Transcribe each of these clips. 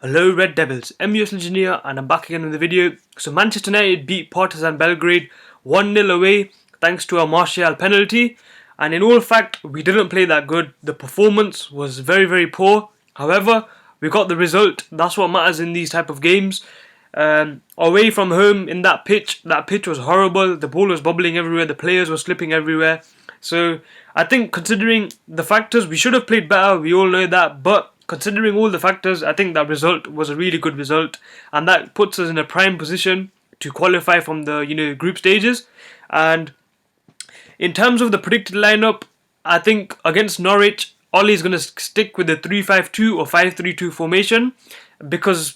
Hello Red Devils, MUS Engineer and I'm back again with the video. So Manchester United beat Partizan Belgrade 1-0 away thanks to a Martial penalty, and in all fact we didn't play that good. The performance was very poor. However, we got the result. That's what matters in these type of games. Away from home in that pitch was horrible. The ball was bubbling everywhere, the players were slipping everywhere. So I think considering the factors, we should have played better, we all know that, but considering all the factors, I think that result was a really good result, and that puts us in a prime position to qualify from the group stages. And in terms of the predicted lineup, I think against Norwich, Ollie's going to stick with the 3-5-2 or 5-3-2 formation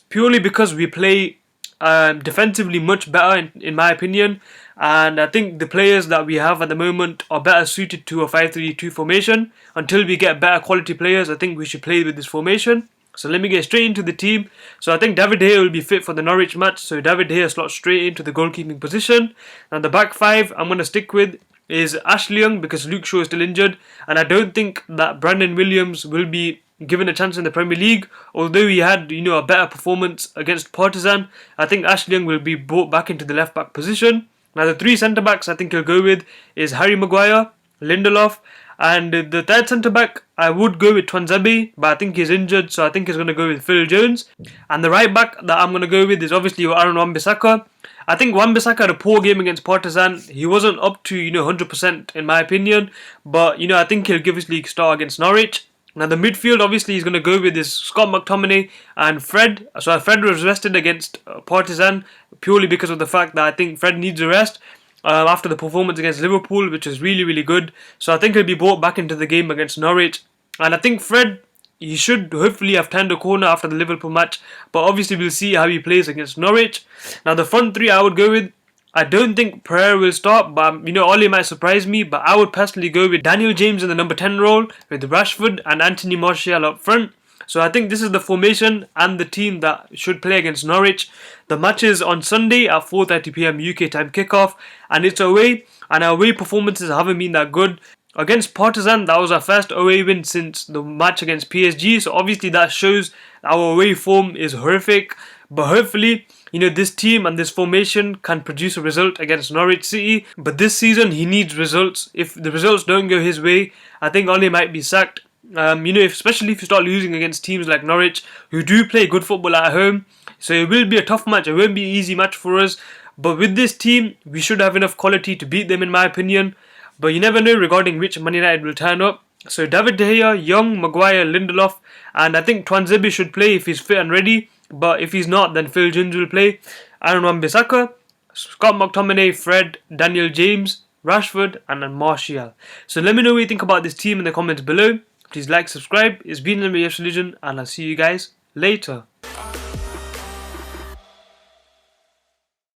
purely because we play defensively much better in my opinion, and I think the players that we have at the moment are better suited to a 5-3-2 formation. Until we get better quality players, I think we should play with this formation. So let me get straight into the team. So I think David De Gea will be fit for the Norwich match, so David De Gea slots straight into the goalkeeping position. Now the back five I'm going to stick with is Ashley Young because Luke Shaw is still injured, and I don't think that Brandon Williams will be given a chance in the Premier League. Although he had a better performance against Partizan, I think Ashley Young will be brought back into the left back position. Now the three centre backs I think he'll go with is Harry Maguire, Lindelof, and the third centre back I would go with Twanzebe, but I think he's injured, so I think he's going to go with Phil Jones. And the right back that I'm going to go with is obviously Aaron Wan-Bissaka. I think Wan-Bissaka had a poor game against Partizan. He wasn't up to 100% in my opinion, but I think he'll give his league start against Norwich. Now the midfield obviously he's going to go with is Scott McTominay and Fred. So Fred was rested against Partizan purely because of the fact that I think Fred needs a rest after the performance against Liverpool, which was really good. So I think he'll be brought back into the game against Norwich. And I think Fred, he should hopefully have turned a corner after the Liverpool match, but obviously we'll see how he plays against Norwich. Now the front three I would go with, I don't think Pereira will start, but Ollie might surprise me, but I would personally go with Daniel James in the number 10 role with Rashford and Anthony Martial up front. So I think this is the formation and the team that should play against Norwich. The match is on Sunday at 4:30 PM UK time kickoff, and it's away, and our away performances haven't been that good. Against Partizan, that was our first away win since the match against PSG, so obviously that shows our away form is horrific. But hopefully, this team and this formation can produce a result against Norwich City. But this season, he needs results. If the results don't go his way, I think Ollie might be sacked. Especially if you start losing against teams like Norwich, who do play good football at home. So it will be a tough match. It won't be an easy match for us. But with this team, we should have enough quality to beat them in my opinion. But you never know regarding which Man United will turn up. So David De Gea, Young, Maguire, Lindelof, and I think Twanzebe should play if he's fit and ready. But if he's not, then Phil Jones will play. Aaron Wan-Bissaka, Scott McTominay, Fred, Daniel James, Rashford, and then Martial. So let me know what you think about this team in the comments below. Please like, subscribe. It's been MUS Religion, and I'll see you guys later.